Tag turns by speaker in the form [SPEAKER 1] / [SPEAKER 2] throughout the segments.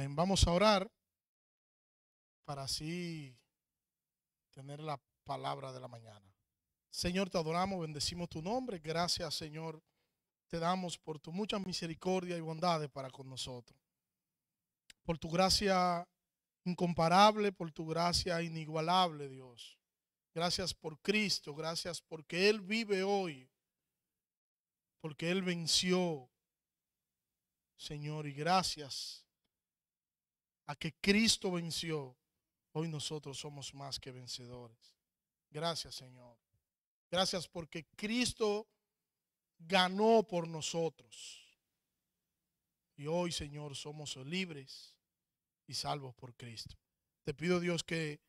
[SPEAKER 1] Amén. Vamos a orar para así tener la palabra de la mañana. Señor, te adoramos, bendecimos tu nombre. Gracias, Señor, te damos por tu mucha misericordia y bondades para con nosotros. Por tu gracia incomparable, por tu gracia inigualable, Dios. Gracias por Cristo, gracias porque Él vive hoy, porque Él venció, Señor, y gracias a que Cristo venció, hoy nosotros somos más que vencedores. Gracias, Señor. Gracias porque Cristo ganó por nosotros. Y hoy, Señor, somos libres y salvos por Cristo. Te pido, Dios, que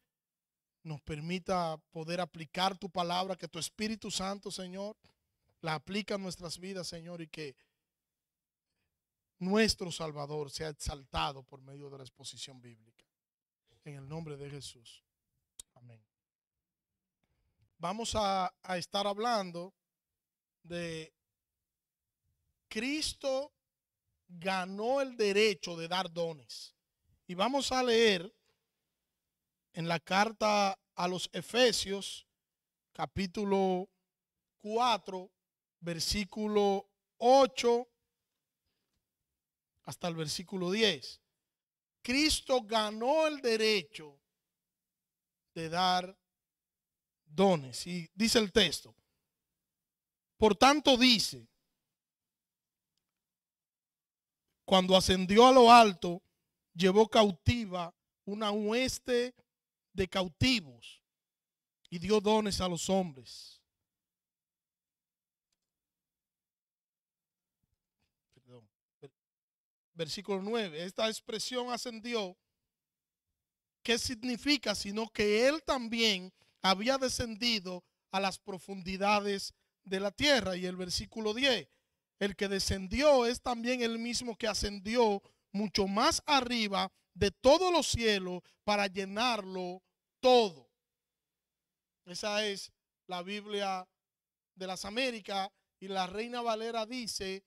[SPEAKER 1] nos permita poder aplicar tu palabra, que tu Espíritu Santo, Señor, la aplica en nuestras vidas, Señor, y que nuestro Salvador sea exaltado por medio de la exposición bíblica. En el nombre de Jesús. Amén. Vamos a estar hablando de Cristo ganó el derecho de dar dones. Y vamos a leer en la carta a los Efesios, capítulo 4, versículo 8 hasta el versículo 10. Cristo ganó el derecho de dar dones. Y dice el texto: por tanto dice, cuando ascendió a lo alto, llevó cautiva una hueste de cautivos y dio dones a los hombres. Perdón. Versículo 9. Esta expresión ascendió, ¿qué significa? Sino que Él también había descendido a las profundidades de la tierra. Y el versículo 10. El que descendió es también el mismo que ascendió mucho más arriba de todos los cielos para llenarlo todo. Esa es la Biblia de las Américas, y la Reina Valera dice,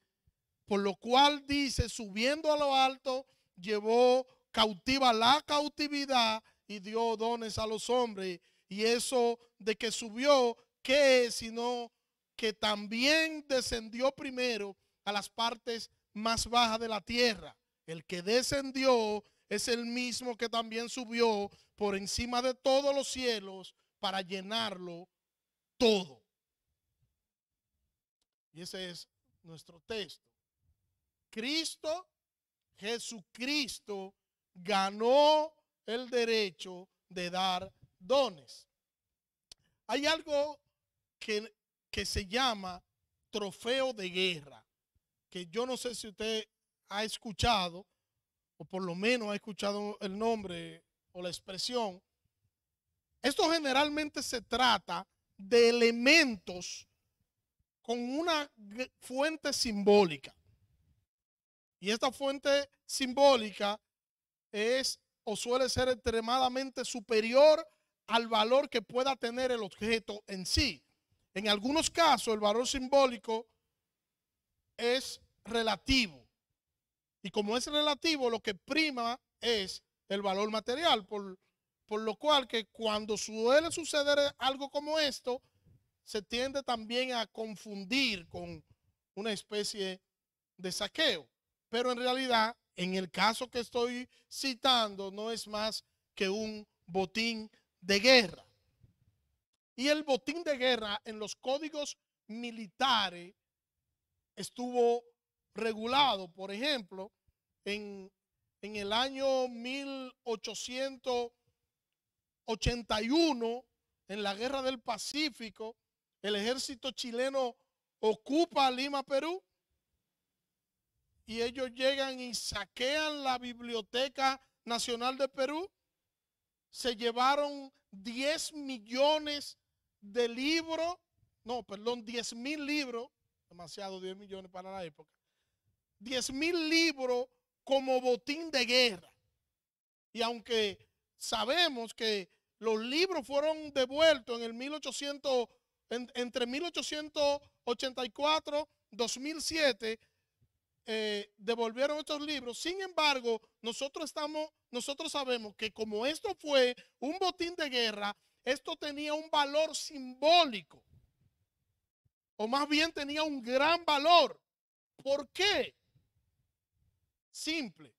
[SPEAKER 1] por lo cual dice, subiendo a lo alto, llevó cautiva la cautividad y dio dones a los hombres. Y eso de que subió, ¿qué es? Sino que también descendió primero a las partes más bajas de la tierra. El que descendió es el mismo que también subió por encima de todos los cielos para llenarlo todo. Y ese es nuestro texto. Cristo, Jesucristo, ganó el derecho de dar dones. Hay algo que se llama trofeo de guerra, que yo no sé si usted ha escuchado, o por lo menos ha escuchado el nombre o la expresión. Esto generalmente se trata de elementos con una fuente simbólica. Y esta fuente simbólica es o suele ser extremadamente superior al valor que pueda tener el objeto en sí. En algunos casos el valor simbólico es relativo. Y como es relativo, lo que prima es el valor material. Por lo cual que cuando suele suceder algo como esto, se tiende también a confundir con una especie de saqueo. Pero en realidad, en el caso que estoy citando, no es más que un botín de guerra. Y el botín de guerra en los códigos militares estuvo regulado. Por ejemplo, en el año 1881, en la Guerra del Pacífico, el ejército chileno ocupa Lima, Perú, y ellos llegan y saquean la Biblioteca Nacional de Perú. Se llevaron 10 millones de libros, no, perdón, 10,000 libros, demasiado 10 millones para la época, 10,000 libros como botín de guerra. Y aunque sabemos que los libros fueron devueltos en el 1800, entre 1884 y 2007, devolvieron estos libros. Sin embargo, nosotros sabemos que como esto fue un botín de guerra, esto tenía un valor simbólico, o más bien tenía un gran valor. ¿Por qué? Simple.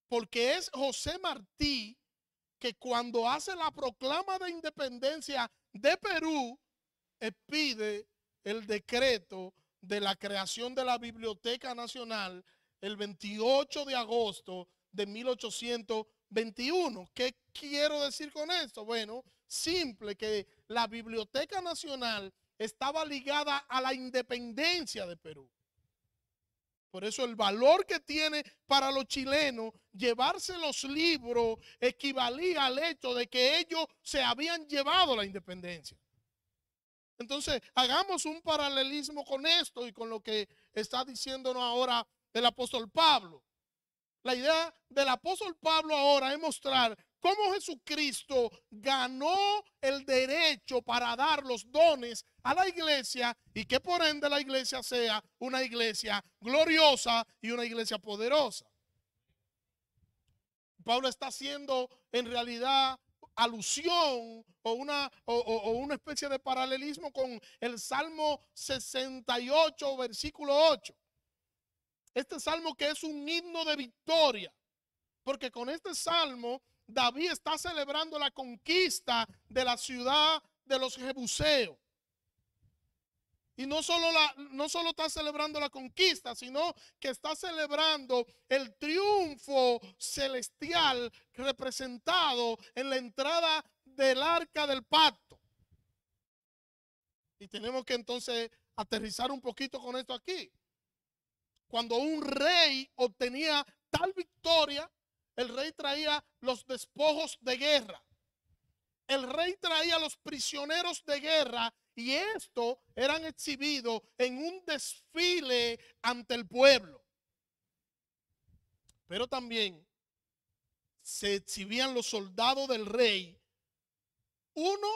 [SPEAKER 1] Porque es José Martí que cuando hace la proclama de independencia de Perú, pide el decreto de la creación de la Biblioteca Nacional el 28 de agosto de 1821. ¿Qué quiero decir con esto? Bueno, simple, que la Biblioteca Nacional estaba ligada a la independencia de Perú. Por eso el valor que tiene para los chilenos llevarse los libros equivalía al hecho de que ellos se habían llevado la independencia. Entonces, hagamos un paralelismo con esto y con lo que está diciéndonos ahora el apóstol Pablo. La idea del apóstol Pablo ahora es mostrar cómo Jesucristo ganó el derecho para dar los dones a la iglesia y que por ende la iglesia sea una iglesia gloriosa y una iglesia poderosa. Pablo está haciendo en realidad alusión o una especie de paralelismo con el Salmo 68, versículo 8. Este salmo que es un himno de victoria, porque con este salmo David está celebrando la conquista de la ciudad de los jebuseos. Y no solo está celebrando la conquista, sino que está celebrando el triunfo celestial representado en la entrada del arca del pacto. Y tenemos que entonces aterrizar un poquito con esto aquí. Cuando un rey obtenía tal victoria, el rey traía los despojos de guerra. El rey traía los prisioneros de guerra y estos eran exhibidos en un desfile ante el pueblo. Pero también se exhibían los soldados del rey, uno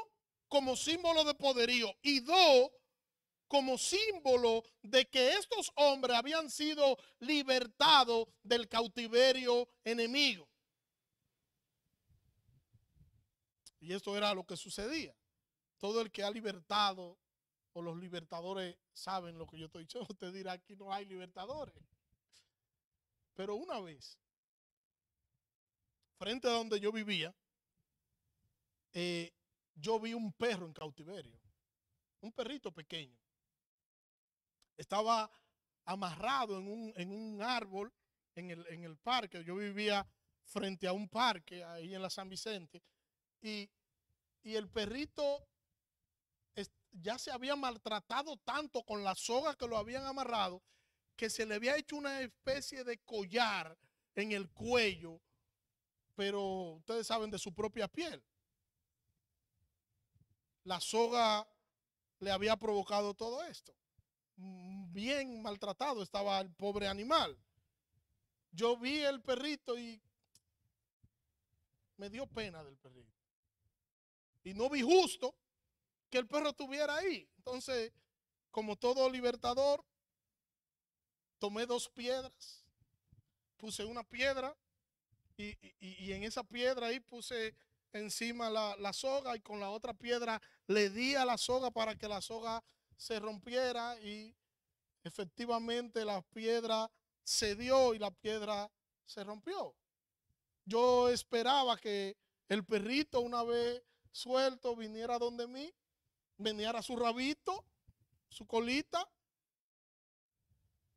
[SPEAKER 1] como símbolo de poderío y dos como símbolo de que estos hombres habían sido libertados del cautiverio enemigo. Y esto era lo que sucedía. Todo el que ha libertado, o los libertadores saben lo que yo estoy diciendo. Usted dirá, aquí no hay libertadores. Pero una vez, frente a donde yo vivía, yo vi un perro en cautiverio. Un perrito pequeño. Estaba amarrado en un árbol en el parque. Yo vivía frente a un parque ahí en la San Vicente. Y el perrito ya se había maltratado tanto con la soga que lo habían amarrado que se le había hecho una especie de collar en el cuello, pero ustedes saben, de su propia piel. La soga le había provocado todo esto. Bien maltratado estaba el pobre animal. Yo vi el perrito y me dio pena del perrito. Y no vi justo que el perro estuviera ahí. Entonces, como todo libertador, tomé 2 piedras, puse una piedra y en esa piedra ahí puse encima la soga y con la otra piedra le di a la soga para que la soga se rompiera y efectivamente la piedra cedió y la piedra se rompió. Yo esperaba que el perrito, una vez suelto, viniera donde mí, viniera su rabito, su colita,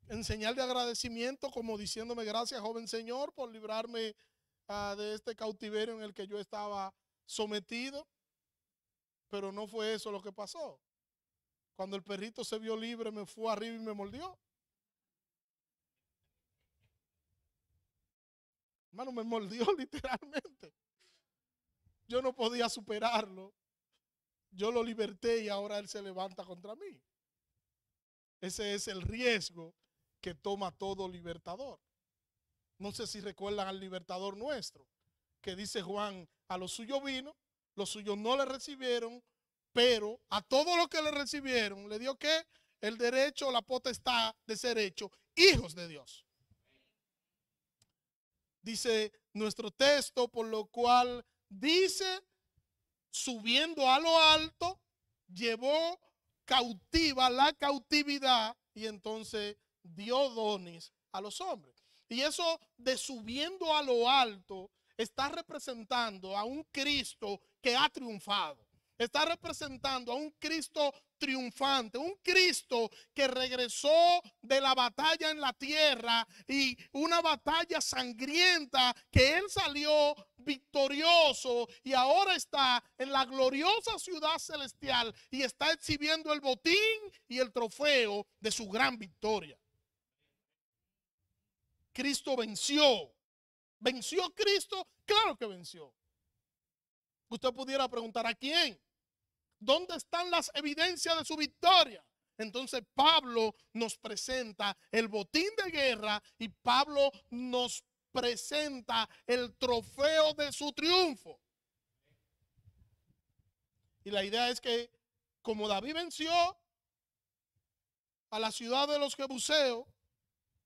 [SPEAKER 1] en señal de agradecimiento, como diciéndome gracias, joven señor, por librarme de este cautiverio en el que yo estaba sometido. Pero no fue eso lo que pasó. Cuando el perrito se vio libre, me fue arriba y me mordió. Hermano, me mordió literalmente. Yo no podía superarlo. Yo lo liberté y ahora él se levanta contra mí. Ese es el riesgo que toma todo libertador. No sé si recuerdan al libertador nuestro, que dice Juan, a los suyos vino, los suyos no le recibieron, pero a todos los que le recibieron, le dio ¿qué? El derecho, la potestad de ser hecho hijos de Dios. Dice nuestro texto, por lo cual dice, subiendo a lo alto, llevó cautiva la cautividad y entonces dio dones a los hombres. Y eso de subiendo a lo alto está representando a un Cristo que ha triunfado. Está representando a un Cristo triunfante, un Cristo que regresó de la batalla en la tierra y una batalla sangrienta que él salió victorioso y ahora está en la gloriosa ciudad celestial y está exhibiendo el botín y el trofeo de su gran victoria. Cristo venció. ¿Venció Cristo? Claro que venció. Usted pudiera preguntar, ¿a quién? ¿Dónde están las evidencias de su victoria? Entonces Pablo nos presenta el botín de guerra y Pablo nos presenta el trofeo de su triunfo. Y la idea es que como David venció a la ciudad de los jebuseos,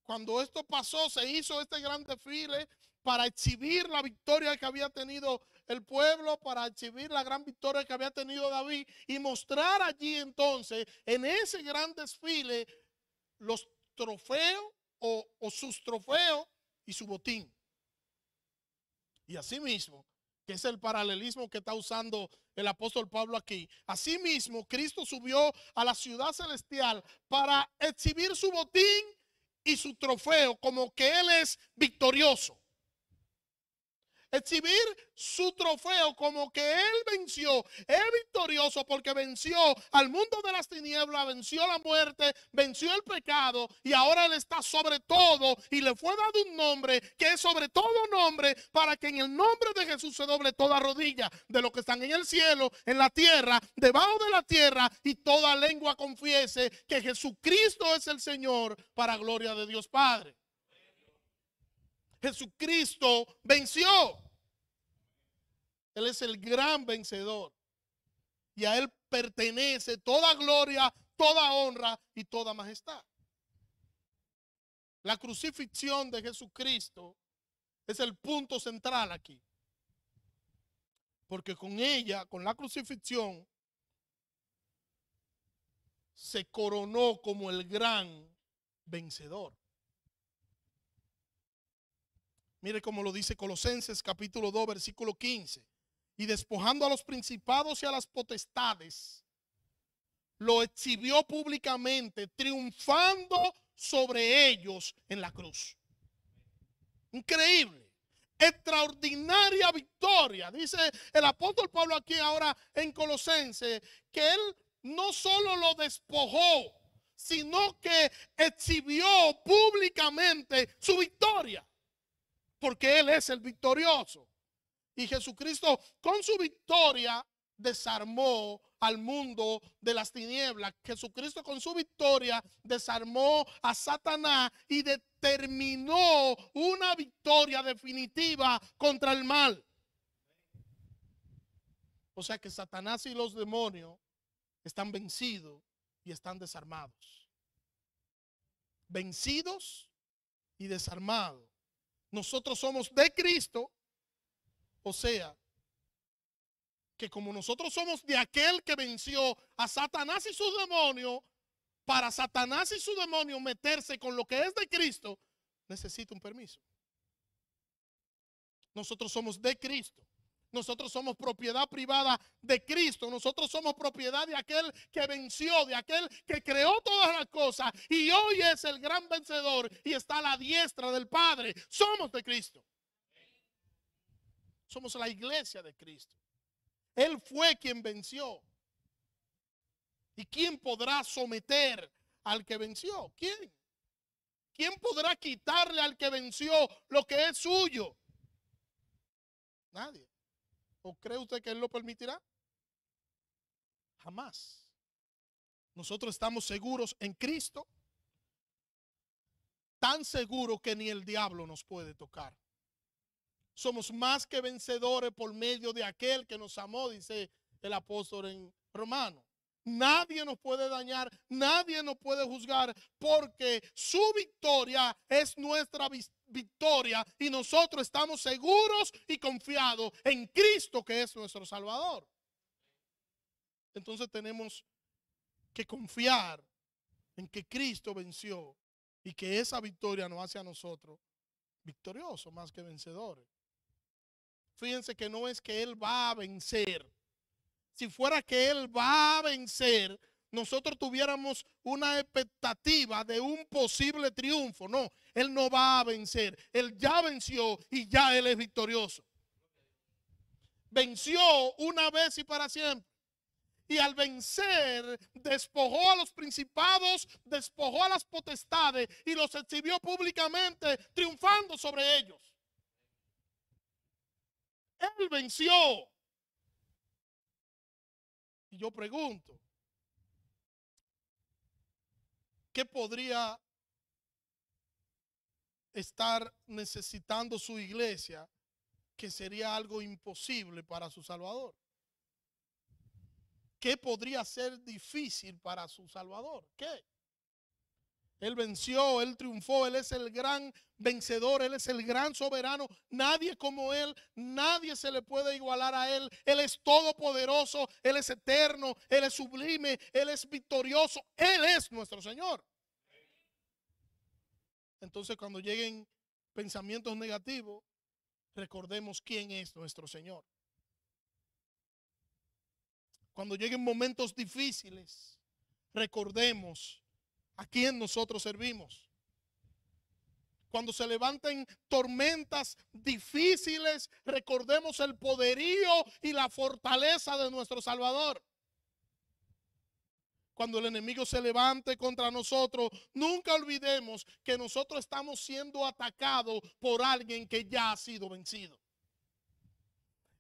[SPEAKER 1] cuando esto pasó se hizo este gran desfile para exhibir la victoria que había tenido el pueblo, para exhibir la gran victoria que había tenido David y mostrar allí entonces en ese gran desfile los trofeos o sus trofeos y su botín. Y asimismo, que es el paralelismo que está usando el apóstol Pablo aquí, asimismo Cristo subió a la ciudad celestial para exhibir su botín y su trofeo como que él es victorioso. Exhibir su trofeo como que él venció, es victorioso porque venció al mundo de las tinieblas, venció la muerte, venció el pecado y ahora él está sobre todo y le fue dado un nombre que es sobre todo nombre para que en el nombre de Jesús se doble toda rodilla de los que están en el cielo, en la tierra, debajo de la tierra y toda lengua confiese que Jesucristo es el Señor para gloria de Dios Padre. Jesucristo venció. Él es el gran vencedor. Y a él pertenece toda gloria, toda honra y toda majestad. La crucifixión de Jesucristo es el punto central aquí. Porque con ella, con la crucifixión, se coronó como el gran vencedor. Mire cómo lo dice Colosenses capítulo 2, versículo 15. Y despojando a los principados y a las potestades, lo exhibió públicamente, triunfando sobre ellos en la cruz. Increíble, extraordinaria victoria. Dice el apóstol Pablo aquí ahora en Colosenses, que él no solo lo despojó, sino que exhibió públicamente su victoria, porque él es el victorioso. Y Jesucristo con su victoria desarmó al mundo de las tinieblas. Jesucristo con su victoria desarmó a Satanás y determinó una victoria definitiva contra el mal. O sea que Satanás y los demonios están vencidos y están desarmados. Vencidos y desarmados. Nosotros somos de Cristo. O sea, que como nosotros somos de aquel que venció a Satanás y sus demonios, para Satanás y sus demonios meterse con lo que es de Cristo, necesita un permiso. Nosotros somos de Cristo. Nosotros somos propiedad privada de Cristo. Nosotros somos propiedad de aquel que venció, de aquel que creó todas las cosas y hoy es el gran vencedor y está a la diestra del Padre. Somos de Cristo. Somos la iglesia de Cristo. Él fue quien venció. ¿Y quién podrá someter al que venció? ¿Quién? ¿Quién podrá quitarle al que venció lo que es suyo? Nadie. ¿O cree usted que él lo permitirá? Jamás. Nosotros estamos seguros en Cristo, tan seguros que ni el diablo nos puede tocar. Somos más que vencedores por medio de aquel que nos amó, dice el apóstol en Romanos. nadie nos puede dañar, nadie nos puede juzgar, porque su victoria es nuestra victoria y nosotros estamos seguros y confiados en Cristo, que es nuestro Salvador. Entonces tenemos que confiar en que Cristo venció y que esa victoria nos hace a nosotros victoriosos más que vencedores. Fíjense que no es que Él va a vencer. Si fuera que Él va a vencer, nosotros tuviéramos una expectativa de un posible triunfo. No, Él no va a vencer. Él ya venció y ya Él es victorioso. Venció una vez y para siempre. Y al vencer, despojó a los principados, despojó a las potestades y los exhibió públicamente, triunfando sobre ellos. Él venció. Y yo pregunto, ¿qué podría estar necesitando su iglesia que sería algo imposible para su Salvador? ¿Qué podría ser difícil para su Salvador? ¿Qué? Él venció, Él triunfó, Él es el gran vencedor, Él es el gran soberano. Nadie como Él, nadie se le puede igualar a Él. Él es todopoderoso, Él es eterno, Él es sublime, Él es victorioso. Él es nuestro Señor. Entonces, cuando lleguen pensamientos negativos, recordemos quién es nuestro Señor. Cuando lleguen momentos difíciles, recordemos a quién nosotros servimos. Cuando se levanten tormentas difíciles, recordemos el poderío y la fortaleza de nuestro Salvador. Cuando el enemigo se levante contra nosotros, nunca olvidemos que nosotros estamos siendo atacados por alguien que ya ha sido vencido.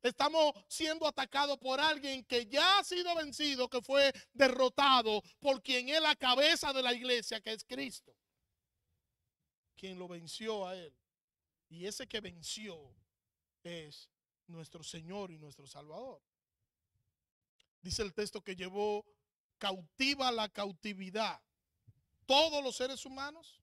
[SPEAKER 1] Estamos siendo atacados por alguien que ya ha sido vencido, que fue derrotado, por quien es la cabeza de la iglesia, que es Cristo, quien lo venció a Él. Y ese que venció es nuestro Señor y nuestro Salvador. Dice el texto que llevó cautiva la cautividad. Todos los seres humanos,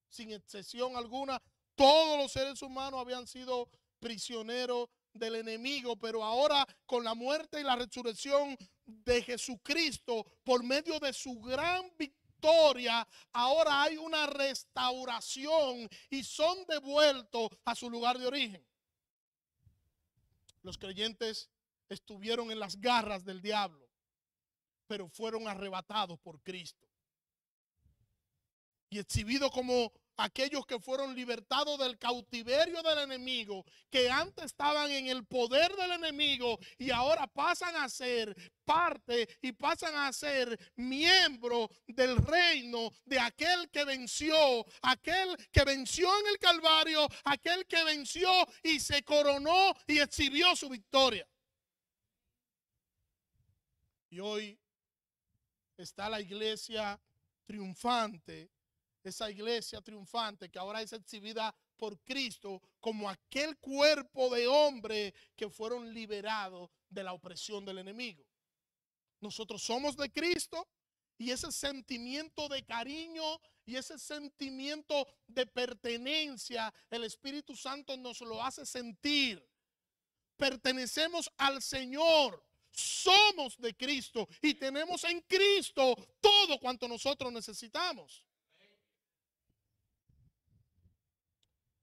[SPEAKER 1] sin excepción alguna, todos los seres humanos habían sido prisioneros del enemigo, pero ahora con la muerte y la resurrección de Jesucristo, por medio de su gran victoria, ahora hay una restauración y son devueltos a su lugar de origen. Los creyentes estuvieron en las garras del diablo, pero fueron arrebatados por Cristo y exhibidos como aquellos que fueron libertados del cautiverio del enemigo, que antes estaban en el poder del enemigo y ahora pasan a ser parte y pasan a ser miembros del reino de aquel que venció en el Calvario, aquel que venció y se coronó y exhibió su victoria. Y hoy está la iglesia triunfante. Esa iglesia triunfante que ahora es exhibida por Cristo como aquel cuerpo de hombres que fueron liberados de la opresión del enemigo. Nosotros somos de Cristo y ese sentimiento de cariño y ese sentimiento de pertenencia, el Espíritu Santo nos lo hace sentir. Pertenecemos al Señor. Somos de Cristo y tenemos en Cristo todo cuanto nosotros necesitamos.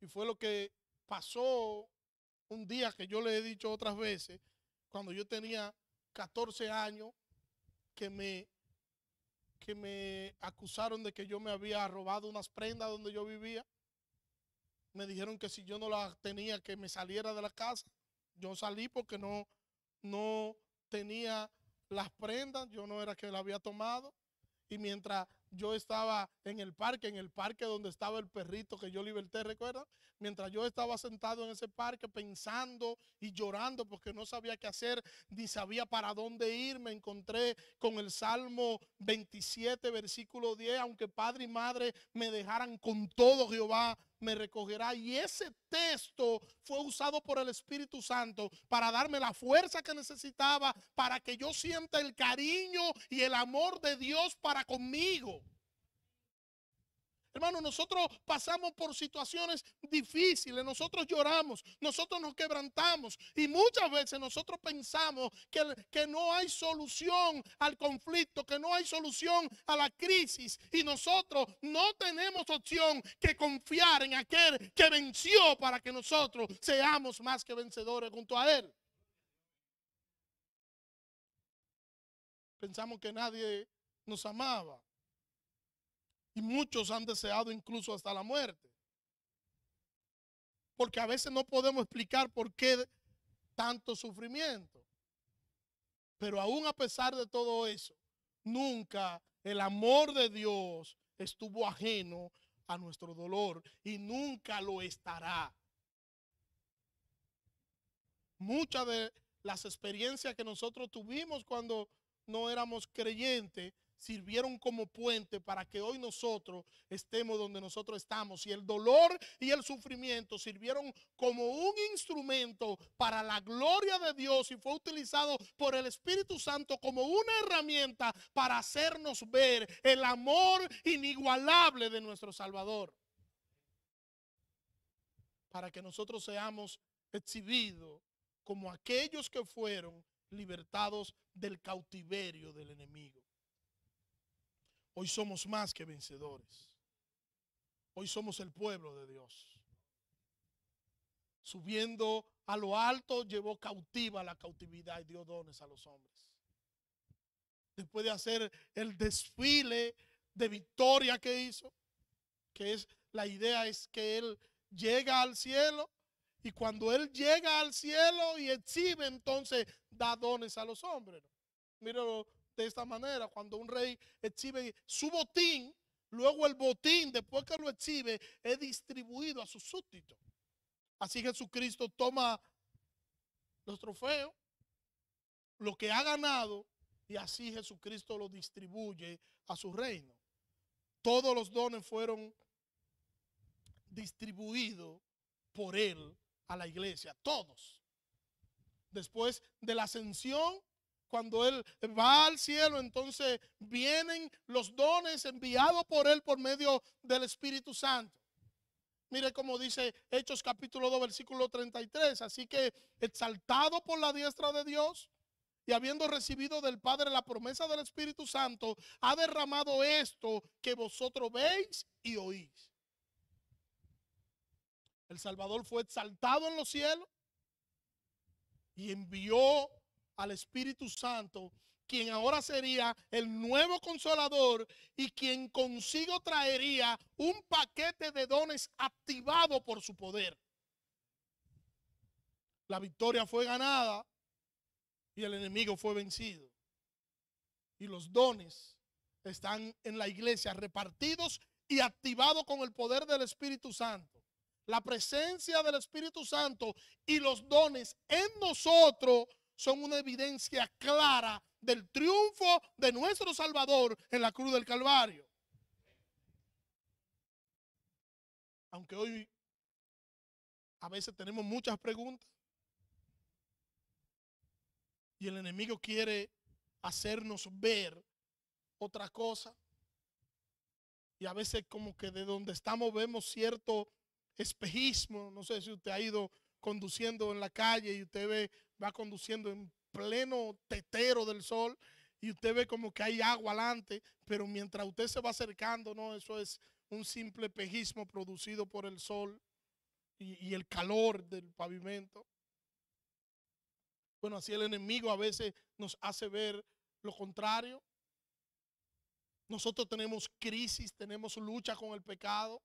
[SPEAKER 1] Y fue lo que pasó un día que yo le he dicho otras veces, cuando yo tenía 14 años, que me acusaron de que yo me había robado unas prendas donde yo vivía. Me dijeron que si yo no las tenía, que me saliera de la casa. Yo salí porque no tenía las prendas, yo no era que las había tomado. Y mientras yo estaba en el parque donde estaba el perrito que yo liberté, ¿recuerdan? Mientras yo estaba sentado en ese parque pensando y llorando porque no sabía qué hacer, ni sabía para dónde ir, me encontré con el Salmo 27, versículo 10, aunque padre y madre me dejaran, con todo Jehová me recogerá. Y ese texto fue usado por el Espíritu Santo para darme la fuerza que necesitaba para que yo sienta el cariño y el amor de Dios para conmigo. Hermano, nosotros pasamos por situaciones difíciles, nosotros lloramos, nosotros nos quebrantamos y muchas veces nosotros pensamos que no hay solución al conflicto, que no hay solución a la crisis y nosotros no tenemos opción que confiar en aquel que venció para que nosotros seamos más que vencedores junto a Él. Pensamos que nadie nos amaba. Y muchos han deseado incluso hasta la muerte. Porque a veces no podemos explicar por qué tanto sufrimiento. Pero aún a pesar de todo eso, nunca el amor de Dios estuvo ajeno a nuestro dolor y nunca lo estará. Muchas de las experiencias que nosotros tuvimos cuando no éramos creyentes sirvieron como puente para que hoy nosotros estemos donde nosotros estamos. Y el dolor y el sufrimiento sirvieron como un instrumento para la gloria de Dios y fue utilizado por el Espíritu Santo como una herramienta para hacernos ver el amor inigualable de nuestro Salvador. Para que nosotros seamos exhibidos como aquellos que fueron libertados del cautiverio del enemigo. Hoy somos más que vencedores. Hoy somos el pueblo de Dios. Subiendo a lo alto, llevó cautiva la cautividad y dio dones a los hombres. Después de hacer el desfile de victoria que hizo, que es la idea es que Él llega al cielo y cuando Él llega al cielo y exhibe, entonces da dones a los hombres. Míralo de esta manera, cuando un rey exhibe su botín, luego el botín, después que lo exhibe, es distribuido a sus súbditos. Así Jesucristo toma los trofeos, lo que ha ganado, y así Jesucristo lo distribuye a su reino. Todos los dones fueron distribuidos por Él a la iglesia, todos. Después de la ascensión, cuando Él va al cielo, entonces vienen los dones enviados por Él por medio del Espíritu Santo. Mire cómo dice Hechos capítulo 2, versículo 33. Así que exaltado por la diestra de Dios y habiendo recibido del Padre la promesa del Espíritu Santo, ha derramado esto que vosotros veis y oís. El Salvador fue exaltado en los cielos y envió al Espíritu Santo, quien ahora sería el nuevo Consolador y quien consigo traería un paquete de dones activado por su poder. La victoria fue ganada y el enemigo fue vencido. Y los dones están en la iglesia repartidos y activados con el poder del Espíritu Santo. La presencia del Espíritu Santo y los dones en nosotros son una evidencia clara del triunfo de nuestro Salvador en la cruz del Calvario. Aunque hoy a veces tenemos muchas preguntas y el enemigo quiere hacernos ver otra cosa y a veces como que de donde estamos vemos cierto espejismo. No sé si usted ha ido conduciendo en la calle y usted va conduciendo en pleno tetero del sol y usted ve como que hay agua adelante, pero mientras usted se va acercando, no, eso es un simple espejismo producido por el sol y el calor del pavimento. Bueno, así el enemigo a veces nos hace ver lo contrario. Nosotros tenemos crisis, tenemos lucha con el pecado.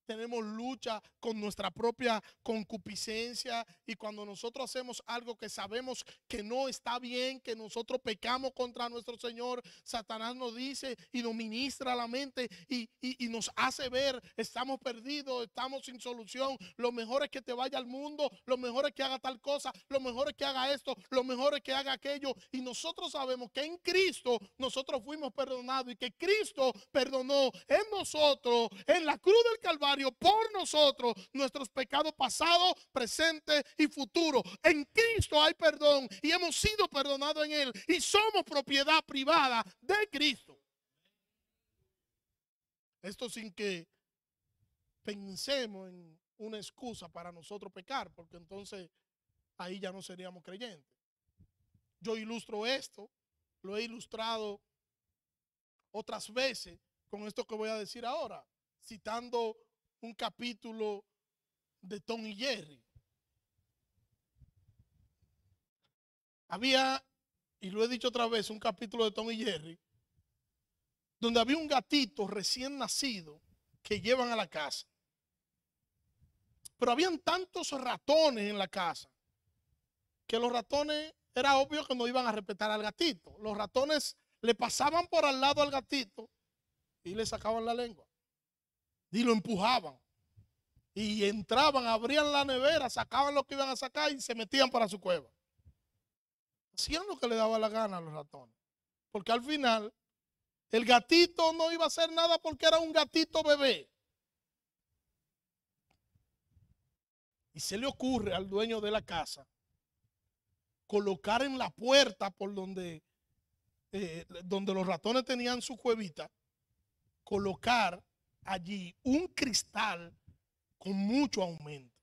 [SPEAKER 1] Tenemos lucha con nuestra propia concupiscencia y cuando nosotros hacemos algo que sabemos que no está bien, que nosotros pecamos contra nuestro Señor, Satanás nos dice y nos ministra la mente y nos hace ver, estamos perdidos, estamos sin solución, lo mejor es que te vaya al mundo, lo mejor es que haga tal cosa, lo mejor es que haga esto, lo mejor es que haga aquello y nosotros sabemos que en Cristo nosotros fuimos perdonados y que Cristo perdonó en nosotros, en la cruz del Calvario, Calvario por nosotros nuestros pecados pasados, presentes y futuros. En Cristo hay perdón y hemos sido perdonados en Él y somos propiedad privada de Cristo. Esto sin que pensemos en una excusa para nosotros pecar, porque entonces ahí ya no seríamos creyentes. Yo ilustro esto, lo he ilustrado otras veces con esto que voy a decir ahora, citando un capítulo de Tom y Jerry. Había, y lo he dicho otra vez, un capítulo de Tom y Jerry, donde había un gatito recién nacido que llevan a la casa. Pero habían tantos ratones en la casa que los ratones era obvio que no iban a respetar al gatito. Los ratones le pasaban por al lado al gatito y le sacaban la lengua y lo empujaban y entraban, abrían la nevera, sacaban lo que iban a sacar y se metían para su cueva. Hacían lo que le daba la gana a los ratones, porque al final el gatito no iba a hacer nada porque era un gatito bebé. Y se le ocurre al dueño de la casa colocar en la puerta por donde los ratones tenían su cuevita, colocar allí un cristal con mucho aumento.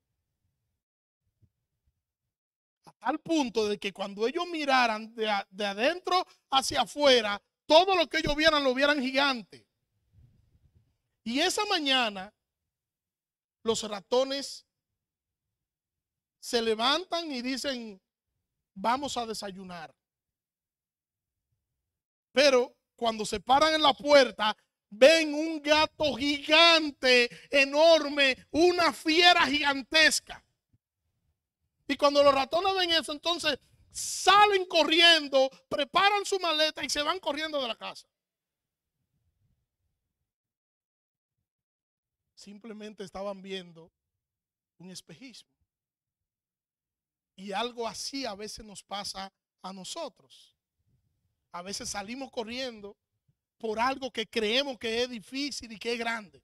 [SPEAKER 1] A tal punto de que cuando ellos miraran de adentro hacia afuera, todo lo que ellos vieran lo vieran gigante. Y esa mañana los ratones se levantan y dicen, vamos a desayunar. Pero cuando se paran en la puerta, ven un gato gigante, enorme, una fiera gigantesca. Y cuando los ratones ven eso, entonces salen corriendo, preparan su maleta y se van corriendo de la casa. Simplemente estaban viendo un espejismo. Y algo así a veces nos pasa a nosotros. A veces salimos corriendo por algo que creemos que es difícil y que es grande.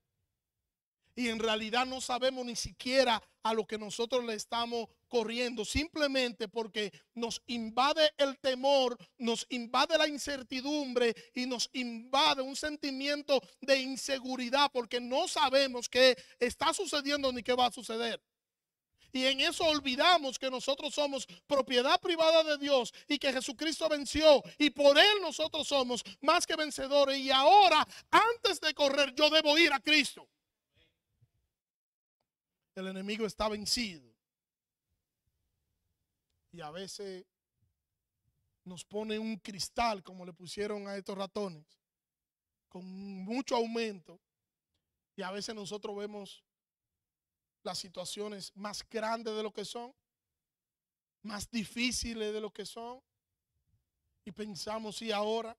[SPEAKER 1] Y en realidad no sabemos ni siquiera a lo que nosotros le estamos corriendo, simplemente porque nos invade el temor, nos invade la incertidumbre y nos invade un sentimiento de inseguridad porque no sabemos qué está sucediendo ni qué va a suceder. Y en eso olvidamos que nosotros somos propiedad privada de Dios y que Jesucristo venció y por Él nosotros somos más que vencedores. Y ahora, antes de correr, yo debo ir a Cristo. El enemigo está vencido. Y a veces nos pone un cristal como le pusieron a estos ratones, con mucho aumento. Y a veces nosotros vemos las situaciones más grandes de lo que son, más difíciles de lo que son, y pensamos, si ahora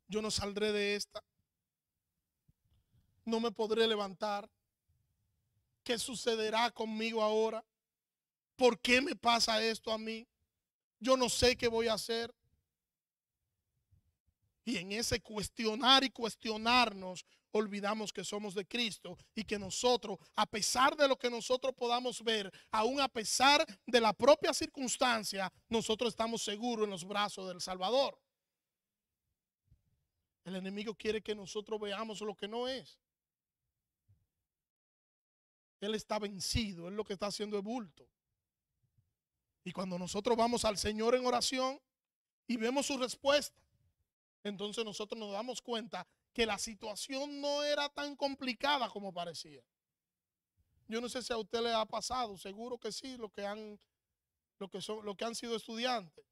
[SPEAKER 1] yo no saldré de esta, no me podré levantar, ¿qué sucederá conmigo ahora? ¿Por qué me pasa esto a mí? Yo no sé qué voy a hacer. Y en ese cuestionar y cuestionarnos, olvidamos que somos de Cristo y que nosotros, a pesar de lo que nosotros podamos ver, aún a pesar de la propia circunstancia, nosotros estamos seguros en los brazos del Salvador. El enemigo quiere que nosotros veamos lo que no es. Él está vencido, él lo que está haciendo es bulto. Y cuando nosotros vamos al Señor en oración y vemos su respuesta, entonces nosotros nos damos cuenta que la situación no era tan complicada como parecía. Yo no sé si a usted le ha pasado, seguro que sí, los que han sido estudiantes,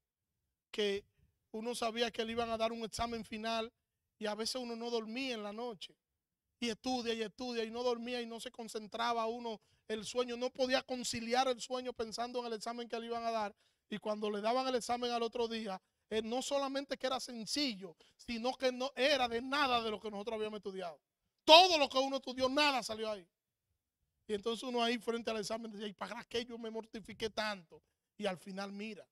[SPEAKER 1] que uno sabía que le iban a dar un examen final y a veces uno no dormía en la noche. Y estudia y no dormía y no se concentraba uno, el sueño, no podía conciliar el sueño pensando en el examen que le iban a dar. Y cuando le daban el examen al otro día, no solamente que era sencillo, sino que no era de nada de lo que nosotros habíamos estudiado. Todo lo que uno estudió, nada salió ahí. Y entonces uno ahí frente al examen decía, ¿y para qué yo me mortifiqué tanto? Y al final mira.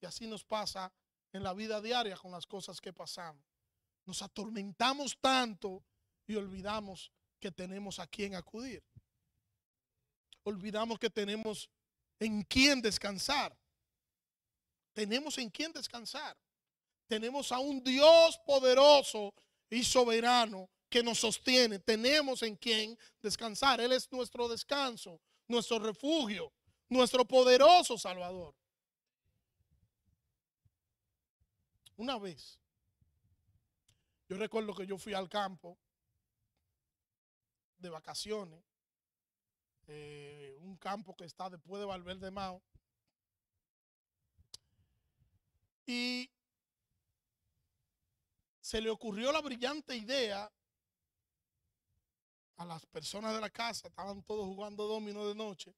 [SPEAKER 1] Y así nos pasa en la vida diaria con las cosas que pasamos. Nos atormentamos tanto y olvidamos que tenemos a quién acudir. Olvidamos que tenemos en quién descansar. Tenemos en quién descansar. Tenemos a un Dios poderoso y soberano que nos sostiene. Tenemos en quién descansar. Él es nuestro descanso, nuestro refugio, nuestro poderoso Salvador. Una vez, yo recuerdo que yo fui al campo de vacaciones, un campo que está después de Valverde Mao, y se le ocurrió la brillante idea a las personas de la casa, estaban todos jugando dominó de noche,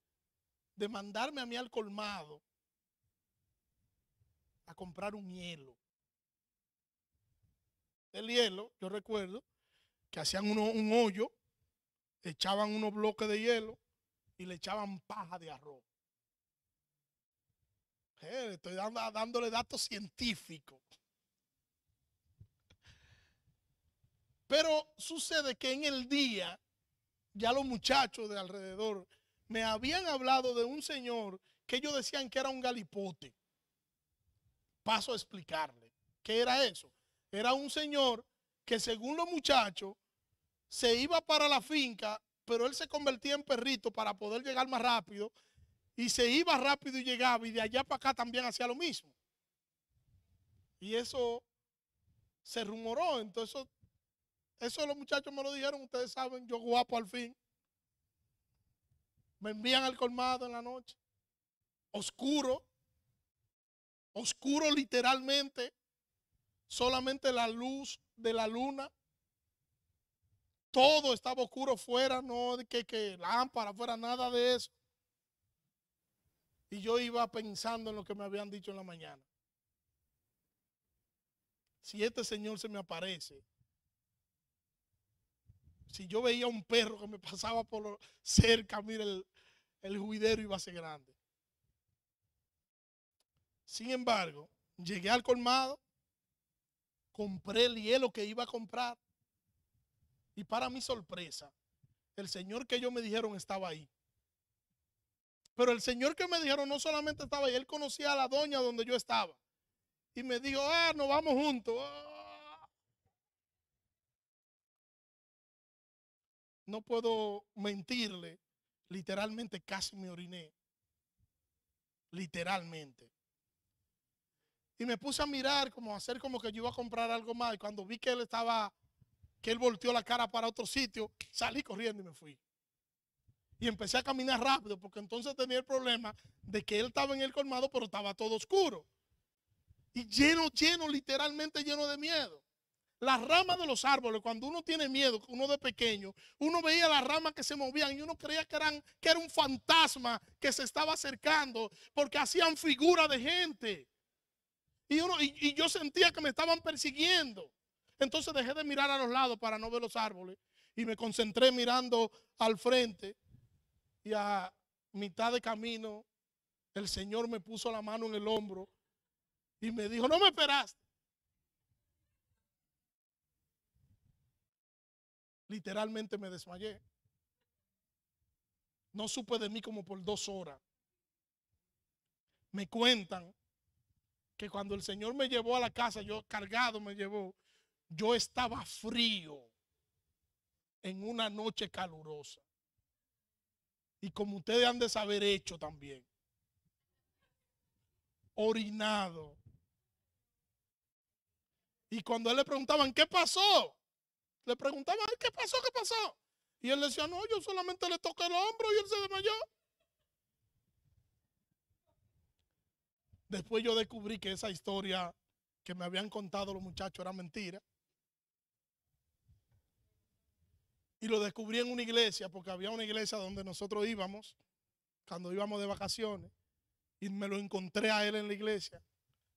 [SPEAKER 1] de mandarme a mí al colmado a comprar un hielo. El hielo, yo recuerdo que hacían un hoyo, echaban unos bloques de hielo y le echaban paja de arroz. Estoy dándole datos científicos. Pero sucede que en el día, ya los muchachos de alrededor me habían hablado de un señor que ellos decían que era un galipote. Paso a explicarle. ¿Qué era eso? Era un señor que, según los muchachos, se iba para la finca, pero él se convertía en perrito para poder llegar más rápido, y se iba rápido y llegaba, y de allá para acá también hacía lo mismo. Y eso se rumoró. Entonces, eso los muchachos me lo dijeron, ustedes saben, yo guapo al fin. Me envían al colmado en la noche, oscuro, oscuro literalmente, solamente la luz de la luna. Todo estaba oscuro fuera, no de que lámpara fuera, nada de eso. Y yo iba pensando en lo que me habían dicho en la mañana. Si este señor se me aparece, si yo veía un perro que me pasaba por cerca, mira, el juidero iba a ser grande. Sin embargo, llegué al colmado, compré el hielo que iba a comprar, y para mi sorpresa, el señor que ellos me dijeron estaba ahí. Pero el señor que me dijeron no solamente estaba ahí, él conocía a la doña donde yo estaba. Y me dijo, nos vamos juntos. No puedo mentirle, literalmente casi me oriné. Literalmente. Y me puse a mirar, como a hacer como que yo iba a comprar algo más. Y cuando vi que él volteó la cara para otro sitio, salí corriendo y me fui. Y empecé a caminar rápido, porque entonces tenía el problema de que él estaba en el colmado, pero estaba todo oscuro. Y lleno, literalmente lleno de miedo. Las ramas de los árboles, cuando uno tiene miedo, uno de pequeño, uno veía las ramas que se movían y uno creía que era un fantasma que se estaba acercando, porque hacían figura de gente. Y yo sentía que me estaban persiguiendo. Entonces dejé de mirar a los lados para no ver los árboles y me concentré mirando al frente. Y a mitad de camino el Señor me puso la mano en el hombro y me dijo, no me esperaste. Literalmente me desmayé. No supe de mí como por 2 horas. Me cuentan que cuando el Señor me llevó a la casa, yo cargado me llevó, yo estaba frío en una noche calurosa. Y como ustedes han de saber hecho también. Orinado. Y cuando a él le preguntaban, ¿qué pasó? Le preguntaban, ¿qué pasó? ¿Qué pasó? Y él decía, no, yo solamente le toqué el hombro y él se desmayó. Después yo descubrí que esa historia que me habían contado los muchachos era mentira. Y lo descubrí en una iglesia, porque había una iglesia donde nosotros íbamos, cuando íbamos de vacaciones, y me lo encontré a él en la iglesia.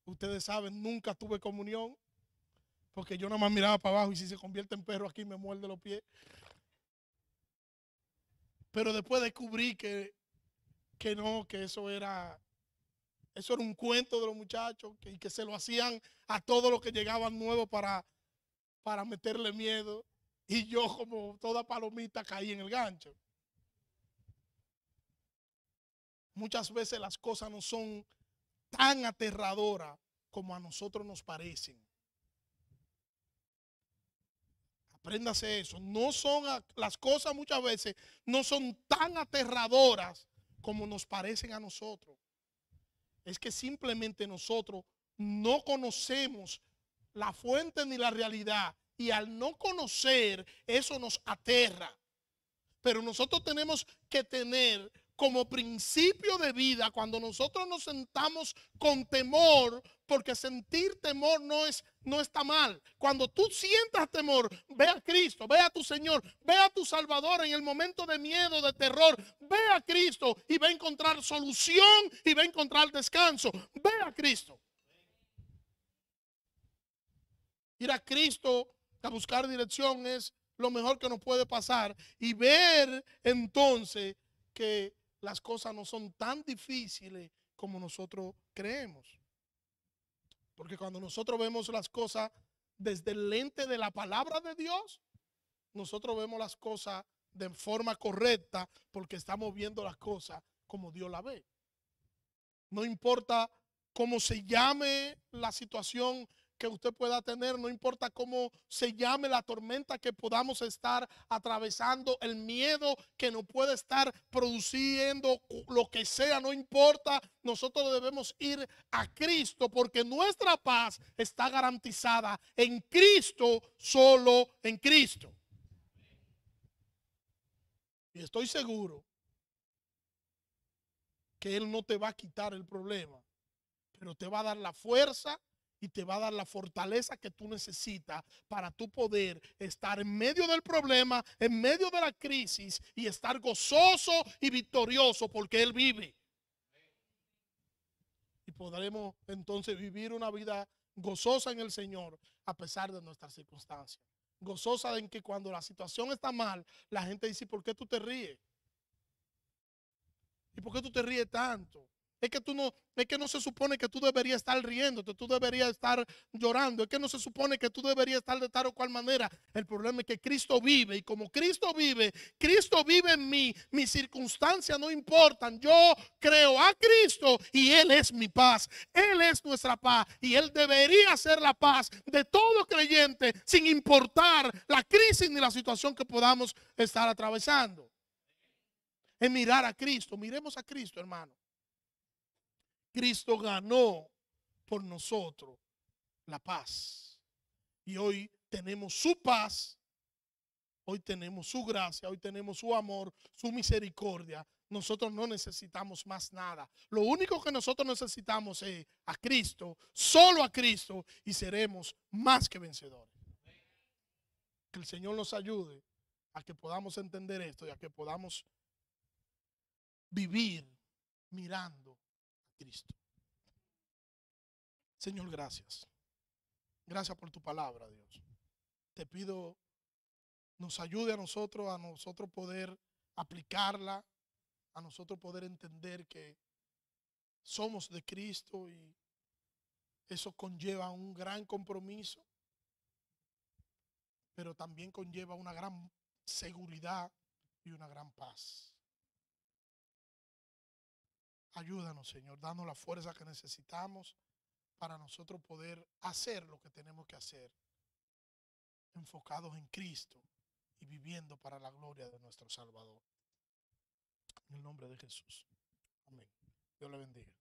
[SPEAKER 1] Ustedes saben, nunca tuve comunión, porque yo nada más miraba para abajo y si se convierte en perro aquí me muerde los pies. Pero después descubrí que no, que eso era un cuento de los muchachos, y que se lo hacían a todos los que llegaban nuevos para meterle miedo. Y yo, como toda palomita, caí en el gancho. Muchas veces las cosas no son tan aterradoras como a nosotros nos parecen. Apréndase eso. No son las cosas muchas veces no son tan aterradoras como nos parecen a nosotros. Es que simplemente nosotros no conocemos la fuente ni la realidad, y al no conocer eso nos aterra. Pero nosotros tenemos que tener como principio de vida, cuando nosotros nos sentamos con temor, porque sentir temor no está mal. Cuando tú sientas temor, ve a Cristo, ve a tu Señor, ve a tu Salvador en el momento de miedo, de terror. Ve a Cristo y va a encontrar solución y va a encontrar descanso. Ve a Cristo. Ir a Cristo a buscar dirección es lo mejor que nos puede pasar, y ver entonces que las cosas no son tan difíciles como nosotros creemos. Porque cuando nosotros vemos las cosas desde el lente de la palabra de Dios, nosotros vemos las cosas de forma correcta, porque estamos viendo las cosas como Dios la ve. No importa cómo se llame la situación que usted pueda tener, no importa cómo se llame la tormenta que podamos estar atravesando, el miedo que nos puede estar produciendo, lo que sea, no importa, nosotros debemos ir a Cristo, porque nuestra paz está garantizada en Cristo, solo en Cristo. Y estoy seguro que Él no te va a quitar el problema, pero te va a dar la fuerza y te va a dar la fortaleza que tú necesitas para tú poder estar en medio del problema, en medio de la crisis, y estar gozoso y victorioso, porque Él vive. Y podremos entonces vivir una vida gozosa en el Señor a pesar de nuestras circunstancias. Gozosa en que cuando la situación está mal, la gente dice: ¿por qué tú te ríes? ¿Y por qué tú te ríes tanto? Es que no se supone que tú deberías estar riéndote, tú deberías estar llorando. Es que no se supone que tú deberías estar de tal o cual manera. El problema es que Cristo vive, y como Cristo vive en mí. Mis circunstancias no importan. Yo creo a Cristo y Él es mi paz. Él es nuestra paz, y Él debería ser la paz de todo creyente, sin importar la crisis ni la situación que podamos estar atravesando. Es mirar a Cristo. Miremos a Cristo, hermano. Cristo ganó por nosotros la paz. Y hoy tenemos su paz, hoy tenemos su gracia, hoy tenemos su amor, su misericordia. Nosotros no necesitamos más nada. Lo único que nosotros necesitamos es a Cristo, solo a Cristo, y seremos más que vencedores. Que el Señor nos ayude a que podamos entender esto y a que podamos vivir mirando a Cristo. Señor, gracias. Gracias por tu palabra, Dios. Te pido nos ayude a nosotros poder aplicarla, a nosotros poder entender que somos de Cristo, y eso conlleva un gran compromiso, pero también conlleva una gran seguridad y una gran paz. Ayúdanos, Señor, danos la fuerza que necesitamos para nosotros poder hacer lo que tenemos que hacer, enfocados en Cristo y viviendo para la gloria de nuestro Salvador. En el nombre de Jesús. Amén. Dios le bendiga.